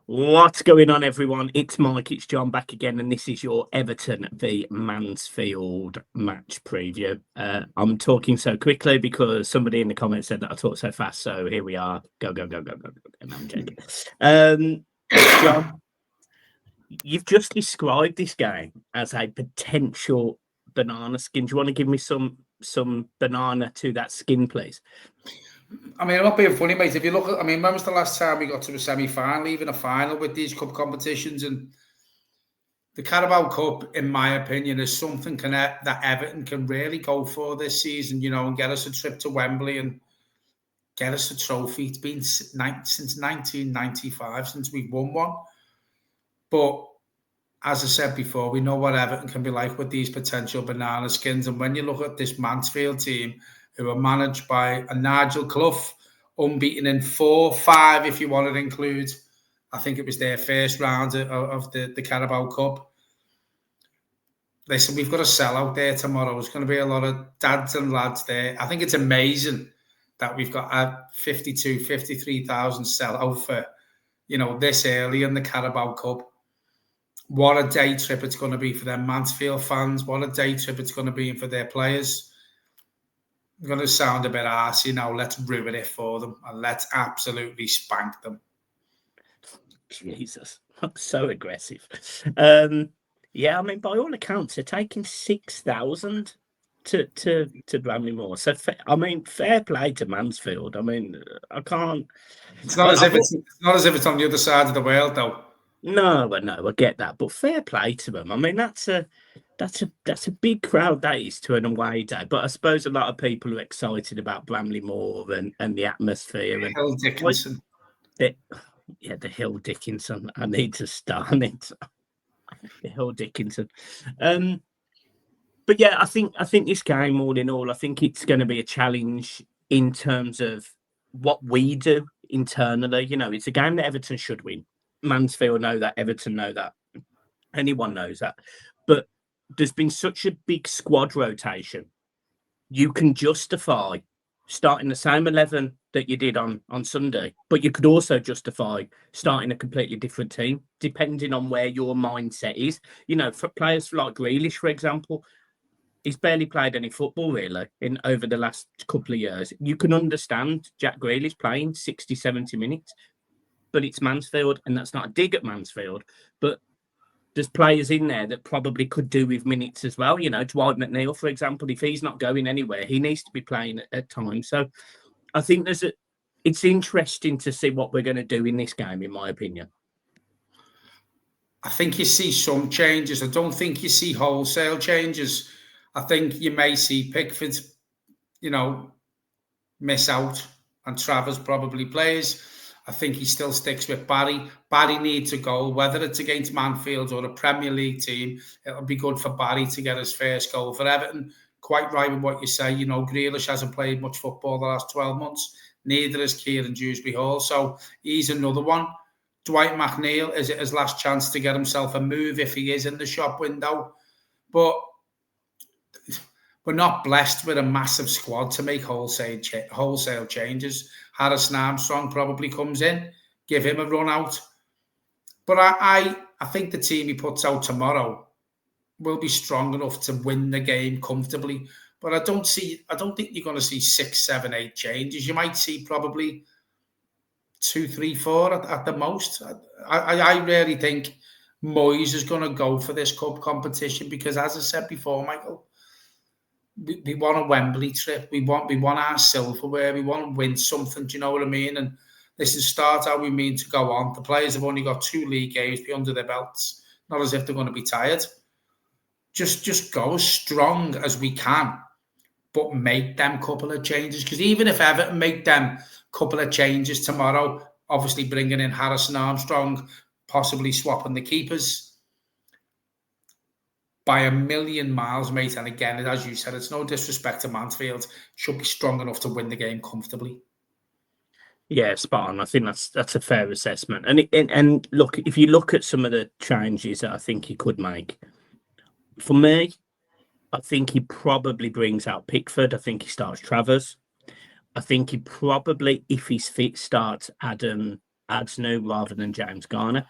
What's going on, everyone? It's Mike, it's John back again, and this is your Everton v Mansfield match preview. I'm talking so quickly because somebody in the comments said that I talk so fast, so here we are. Go, go, go, go, go, go. And I'm joking. John, you've just described this game as a potential banana skin. Do you want to give me some banana to that skin, please? I mean, I'm not being funny, mate. If you look at, when was the last time we got to a semi-final, even a final with these cup competitions? And the Carabao Cup, in my opinion, is something that Everton can really go for this season, and get us a trip to Wembley and get us a trophy. It's been since 1995 since we've won one. But as I said before, we know what Everton can be like with these potential banana skins. And when you look at this Mansfield team, who are managed by a Nigel Clough, unbeaten in 4-5, if you want to include, I think it was their first round of the Carabao Cup. Listen, we've got a sell out there tomorrow. There's going to be a lot of dads and lads there. I think it's amazing that we've got a 53,000 sell out for, this early in the Carabao Cup. What a day trip it's going to be for them Mansfield fans. What a day trip it's going to be for their players. I'm going to sound a bit arsey now. Let's ruin it for them and let's absolutely spank them. Jesus, I'm so aggressive. Yeah, by all accounts, they're taking 6,000 to Bramley Moore. So, fair play to Mansfield. I can't. It's not as if it's on the other side of the world, though. No, I get that, but fair play to them. That's a big crowd, that is, to an away day. But I suppose a lot of people are excited about Bramley Moore and the atmosphere. And Hill Dickinson. The Hill Dickinson. I need to start it. The Hill Dickinson. But yeah, I think this game, all in all, I think it's going to be a challenge in terms of what we do internally. It's a game that Everton should win. Mansfield know that, Everton know that, anyone knows that. But there's been such a big squad rotation. You can justify starting the same 11 that you did on Sunday, but you could also justify starting a completely different team, depending on where your mindset is. For players like Grealish, for example, he's barely played any football, really, over the last couple of years. You can understand Jack Grealish playing 60, 70 minutes, but it's Mansfield, and that's not a dig at Mansfield, but there's players in there that probably could do with minutes as well. Dwight McNeil, for example, if he's not going anywhere, he needs to be playing at times. So I think it's interesting to see what we're going to do in this game, in my opinion. I think you see some changes. I don't think you see wholesale changes. I think you may see Pickford, miss out, and Travers probably plays. I think he still sticks with Barry. Barry needs a goal, whether it's against Mansfield or a Premier League team. It'll be good for Barry to get his first goal. For Everton, quite right with what you say. Grealish hasn't played much football the last 12 months. Neither has Kieran Dewsbury-Hall. So he's another one. Dwight McNeil, is it his last chance to get himself a move if he is in the shop window? But we're not blessed with a massive squad to make wholesale changes. Harrison Armstrong probably comes in, give him a run out. But I think the team he puts out tomorrow will be strong enough to win the game comfortably. But I don't think you're going to see 6, 7, 8 changes. You might see probably 2, 3, 4 at the most. I really think Moyes is going to go for this cup competition because, as I said before, Michael, we want a Wembley trip. We want our silverware. We want to win something. Do you know what I mean? And this is start how we mean to go on. The players have only got 2 league games under their belts. Not as if they're going to be tired. Just go as strong as we can, but make them couple of changes. Because even if Everton make them couple of changes tomorrow, obviously bringing in Harrison Armstrong, possibly swapping the keepers, by a million miles, mate. And again, as you said, it's no disrespect to Mansfield. Should be strong enough to win the game comfortably. Yeah, spot on. I think that's a fair assessment. And look, if you look at some of the changes that I think he could make, for me, I think he probably brings out Pickford. I think he starts Travers. I think he probably, if he's fit, starts Adam Adsnu rather than James Garner.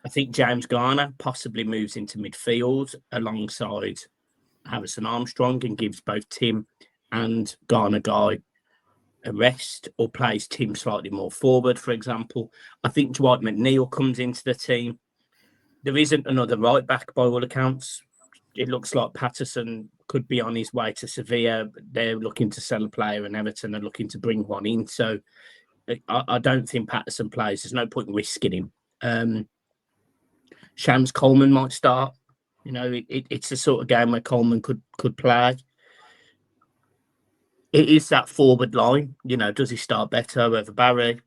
I think James Garner possibly moves into midfield alongside Harrison Armstrong and gives both Tim and Garner Guy a rest, or plays Tim slightly more forward, for example. I think Dwight McNeil comes into the team. There isn't another right back by all accounts. It looks like Patterson could be on his way to Sevilla. They're looking to sell a player, and Everton are looking to bring one in. So I don't think Patterson plays. There's no point in risking him. Shams Coleman might start. It's the sort of game where Coleman could play. It is that forward line. Does he start better over Barry?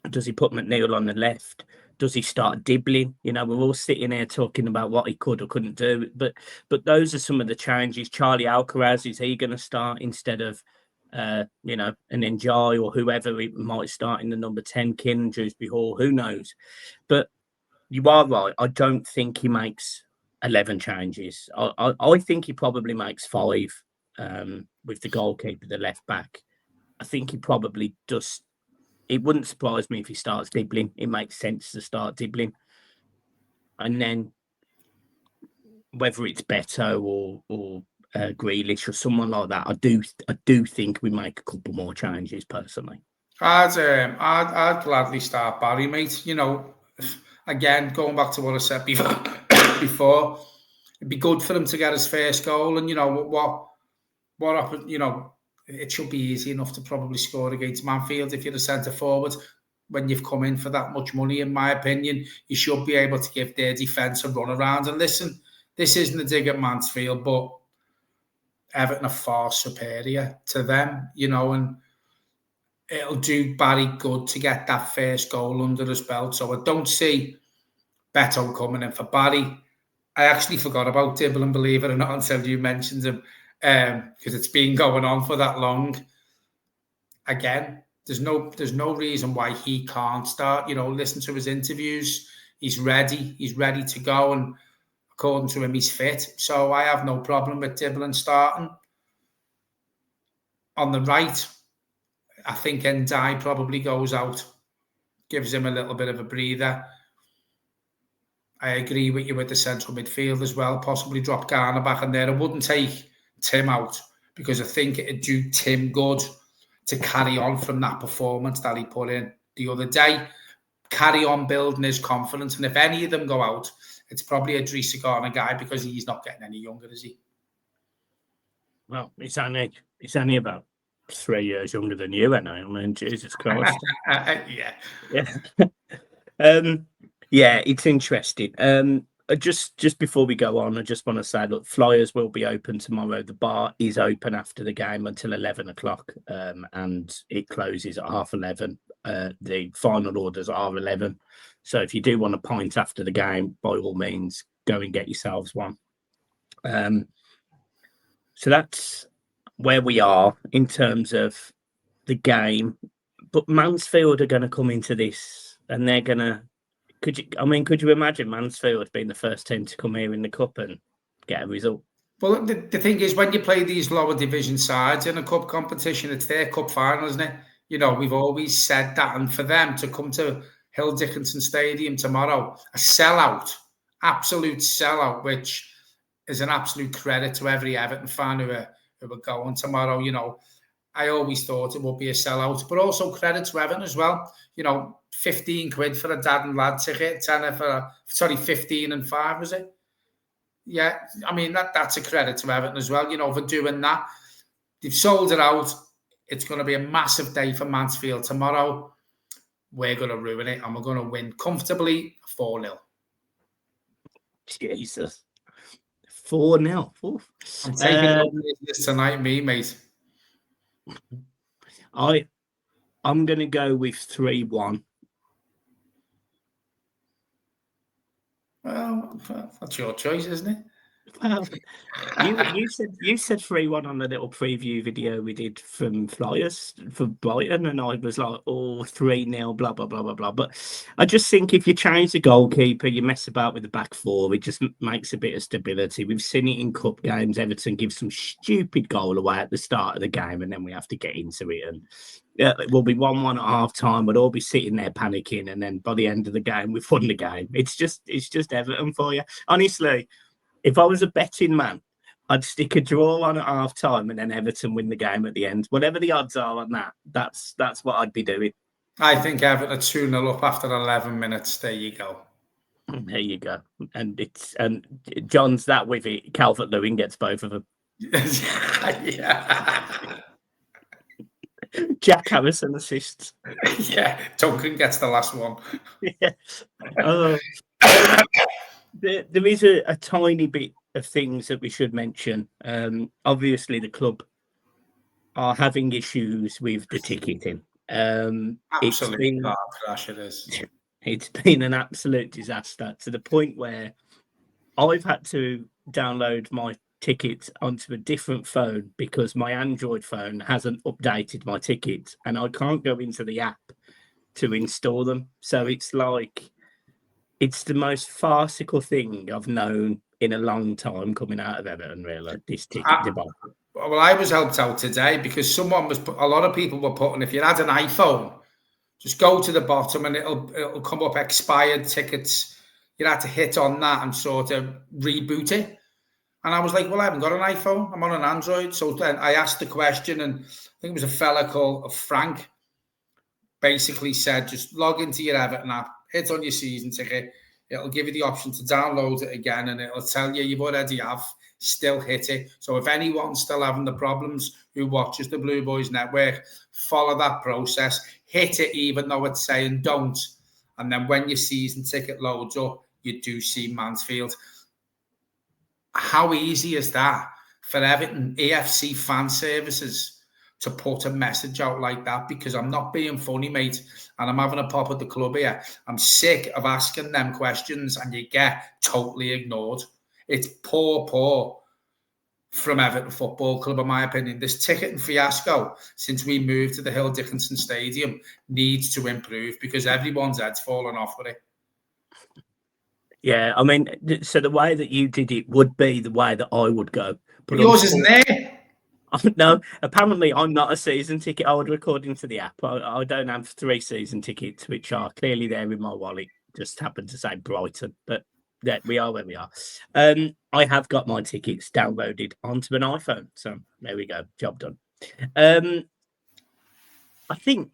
Does he put McNeil on the left? Does he start Dibling? We're all sitting here talking about what he could or couldn't do, but those are some of the changes. Charlie Alcaraz, is he going to start instead of an Njai or whoever he might start in the number 10, Kin, Dewsbury Hall? Who knows? But you are right. I don't think he makes 11 changes. I think he probably makes 5 with the goalkeeper, the left back. I think he probably does. It wouldn't surprise me if he starts Dibling. It makes sense to start Dibling. And then whether it's Beto or Grealish or someone like that, I do think we make a couple more changes personally. I'd gladly start Barry, mate. Again, going back to what I said before, it'd be good for him to get his first goal, and it should be easy enough to probably score against Mansfield if you're a centre forward. When you've come in for that much money, in my opinion, you should be able to give their defence a run around. And listen, this isn't a dig at Mansfield, but Everton are far superior to them, and it'll do Barry good to get that first goal under his belt. So I don't see Beto coming in for Barry. I actually forgot about Dibling, believe it or not, until you mentioned him, because it's been going on for that long. Again, there's no reason why he can't start. Listen to his interviews. He's ready. He's ready to go, and according to him, he's fit. So I have no problem with Dibling starting. On the right, I think Ndai probably goes out, gives him a little bit of a breather. I agree with you with the central midfield as well. Possibly drop Garner back in there. I wouldn't take Tim out because I think it'd do Tim good to carry on from that performance that he put in the other day. Carry on building his confidence. And if any of them go out, it's probably a Idrissa Garner guy because he's not getting any younger, is he? Well, he's only about 3 years younger than you, and I mean, Jesus Christ. Yeah, it's interesting. Just before we go on, I just want to say, look, Flyers will be open tomorrow. The bar is open after the game until 11 o'clock, and it closes at 11:30. The final orders are 11. So if you do want a pint after the game, by all means, go and get yourselves one. So that's where we are in terms of the game. But Mansfield are going to come into this, and they're going to. Could you imagine Mansfield being the first team to come here in the cup and get a result? Well, the thing is, when you play these lower division sides in a cup competition, it's their cup final, isn't it? We've always said that, and for them to come to Hill Dickinson Stadium tomorrow, a sellout, absolute sellout, which is an absolute credit to every Everton fan who are going tomorrow. I always thought it would be a sellout, but also credit to Everton as well. 15 quid for a dad and lad ticket, 15 and 5, was it? Yeah, I mean, that's a credit to Everton as well, for doing that. They've sold it out. It's going to be a massive day for Mansfield tomorrow. We're going to ruin it, and we're going to win comfortably 4-0. Jesus. 4-0. I'm taking this tonight, mate. I'm going to go with 3-1. Well, that's your choice, isn't it? Well, you said 3-1 on the little preview video we did from Flyers for Brighton, and I was like, 3-0, blah blah blah blah blah. But I just think if you change the goalkeeper, you mess about with the back four, it just makes a bit of stability. We've seen it in cup games. Everton gives some stupid goal away at the start of the game, and then we have to get into it. And Yeah, it will be 1-1 at half time. We'll all be sitting there panicking, and then by the end of the game, we've won the game. It's just Everton for you. Honestly, if I was a betting man, I'd stick a draw on at half time and then Everton win the game at the end. Whatever the odds are on that, that's what I'd be doing. I think Everton are 2-0 up after 11 minutes. There you go. There you go. And John's that with it. Calvert-Lewin gets both of them. Yeah. Jack Harrison assists. Yeah, Duncan gets the last one. Yeah. There is a tiny bit of things that we should mention. Obviously, the club are having issues with the ticketing. Absolutely car crash it is. It's been an absolute disaster to the point where I've had to download my tickets onto a different phone because my Android phone hasn't updated my tickets and I can't go into the app to install them. So it's the most farcical thing I've known in a long time coming out of Everton, really, this ticket debacle. Well, I was helped out today because a lot of people were putting, if you had an iPhone, just go to the bottom and it'll come up expired tickets. You had to hit on that and sort of reboot it. And I was like, well, I haven't got an iPhone. I'm on an Android. So then I asked the question, and I think it was a fella called Frank, basically said, just log into your Everton app, hit on your season ticket. It'll give you the option to download it again, and it'll tell you you've already still hit it. So if anyone's still having the problems who watches the Blue Boys Network, follow that process, hit it even though it's saying don't. And then when your season ticket loads up, you do see Mansfield. How easy is that for Everton AFC fan services to put a message out like that? Because I'm not being funny, mate, and I'm having a pop at the club here. I'm sick of asking them questions and you get totally ignored. It's poor from Everton Football Club, in my opinion. This ticketing fiasco, since we moved to the Hill Dickinson Stadium, needs to improve because everyone's head's fallen off with it. Yeah, I mean, so the way that you did it would be the way that I would go. But yours isn't there. No, apparently I'm not a season ticket holder according to the app. I don't have 3 season tickets, which are clearly there in my wallet. Just happened to say Brighton, but yeah, we are where we are. I have got my tickets downloaded onto an iPhone, so there we go, job done. I think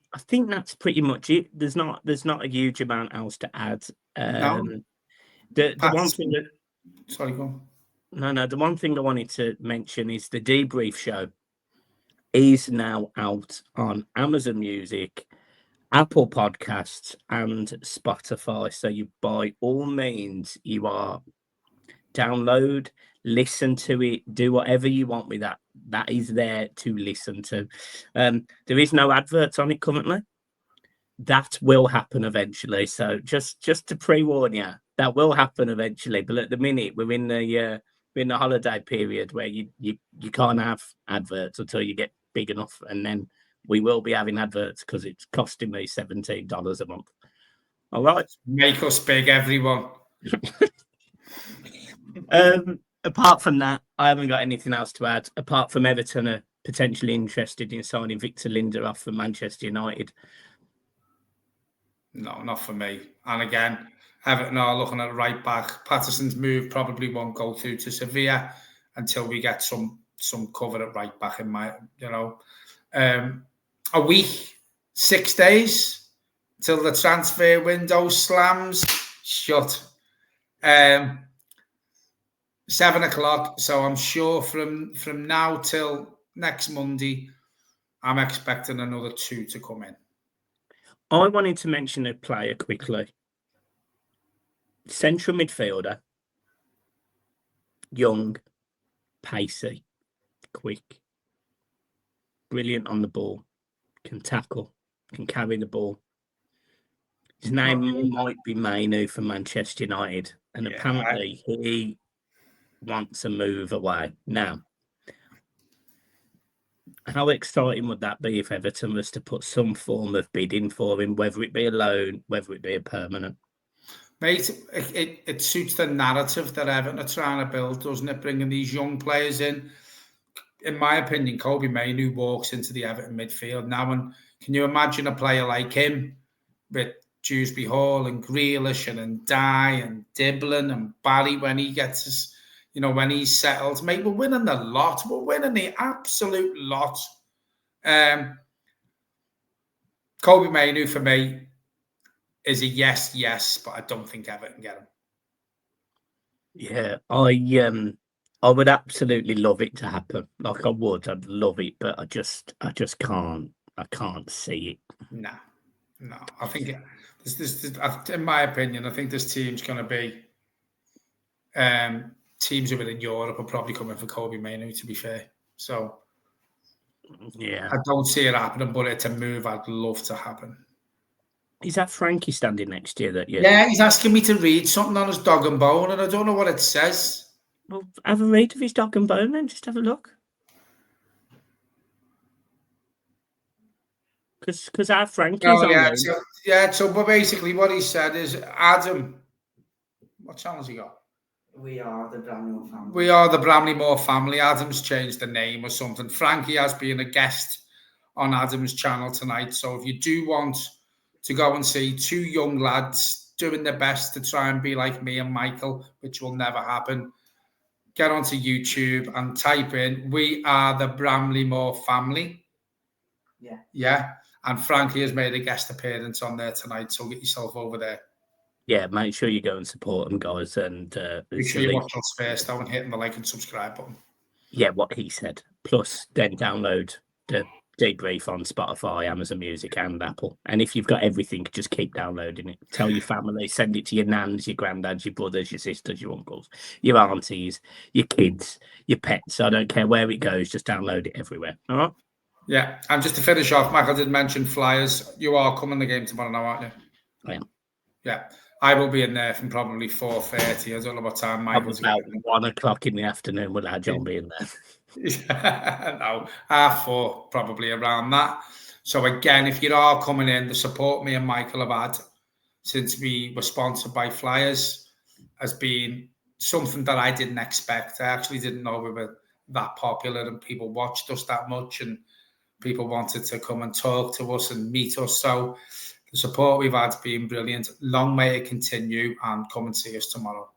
that's pretty much it. There's not a huge amount else to add. No. The one thing that sorry, go on. No, the one thing I wanted to mention is the debrief show is now out on Amazon Music, Apple Podcasts, and Spotify. So you, by all means, you are download, listen to it, do whatever you want with that. That is there to listen to. There is no adverts on it currently. That will happen eventually. So just to pre-warn you, that will happen eventually. But at the minute, we're in the holiday period where you can't have adverts until you get big enough, and then we will be having adverts because it's costing me $17 a month. All right, make us big, everyone. Apart from that, I haven't got anything else to add. Apart from Everton are potentially interested in signing Victor Lindelof from Manchester United. No, not for me. And again, Everton are looking at right back. Patterson's move probably won't go through to Sevilla until we get some cover at right back. In my, a week, 6 days till the transfer window slams shut. 7 o'clock. So I'm sure from now till next Monday, I'm expecting another 2 to come in. I wanted to mention a player quickly. Central midfielder. Young, pacey, quick, brilliant on the ball, can tackle, can carry the ball. His name might be Mainu from Manchester United, and apparently he wants a move away. Now, how exciting would that be if Everton was to put some form of bid in for him, whether it be a loan, whether it be a permanent? Mate, it suits the narrative that Everton are trying to build, doesn't it? Bringing these young players in. In my opinion, Kobe Mainu walks into the Everton midfield now, and Can you imagine a player like him with Dewsbury Hall and Grealish and Ndai and Dibling and Barry when he gets his, when he's settled? Mate, we're winning the lot. We're winning the absolute lot. Kobe Mainoo for me is a yes, but I don't think Everton can get him. Yeah, I would absolutely love it to happen. Like I would, I'd love it, but I just can't. I can't see it. No. I think in my opinion, I think this team's going to be teams who are in Europe are probably coming for Kobe Mainoo, to be fair. So yeah, I don't see it happening, but it's a move I'd love to happen. Is that Frankie standing next to you? That you? Yeah, he's asking me to read something on his dog and bone, and I don't know what it says. Well, have a read of his dog and bone, then just have a look. Because our Frankie's on loan. But basically what he said is, Adam, what channel's he got? We are the Bramley family. We are the Bramley family. Adam's changed the name or something. Frankie has been a guest on Adam's channel tonight. So if you do want to go and see two young lads doing their best to try and be like me and Michael, which will never happen, get onto YouTube and type in, we are the Bramley family. Yeah. And Frankie has made a guest appearance on there tonight. So get yourself over there. Yeah, make sure you go and support them, guys. And make sure you watch us first, though, and hitting the like and subscribe button. Yeah, what he said. Plus, then download the debrief on Spotify, Amazon Music, and Apple. And if you've got everything, just keep downloading it. Tell your family, send it to your nans, your granddads, your brothers, your sisters, your uncles, your aunties, your kids, your pets. I don't care where it goes, just download it everywhere. All right? Yeah, and just to finish off, Michael did mention Flyers. You are coming the game tomorrow now, aren't you? I am. Yeah. I will be in there from probably 4:30. I don't know what time Michael's about 1 o'clock in the afternoon with our John being there. No, 4:30, probably around that. So again, if you are coming in, the support me and Michael have had since we were sponsored by Flyers has been something that I didn't expect. I actually didn't know we were that popular and people watched us that much and people wanted to come and talk to us and meet us. So the support we've had has been brilliant. Long may it continue, and come and see us tomorrow.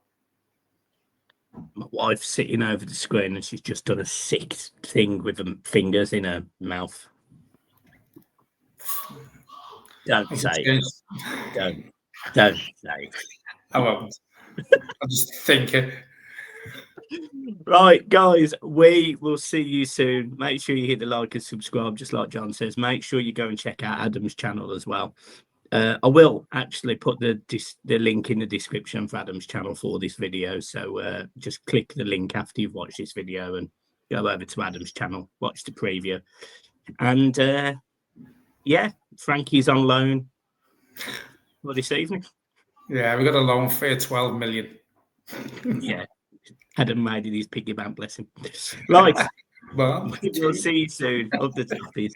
My wife's sitting over the screen and she's just done a sick thing with her fingers in her mouth. Don't say it. Don't say it. I won't. I'll just think it. Right, guys, we will see you soon. Make sure you hit the like and subscribe, just like John says. Make sure you go and check out Adam's channel as well. I will actually put the link in the description for Adam's channel for this video. So just click the link after you've watched this video and go over to Adam's channel, watch the preview. And yeah, Frankie's on loan for this evening. Yeah, we got a loan for 12 million. Yeah. Adam made it his piggy bank, bless him. Right. Well, we'll see you soon. Up the top, please.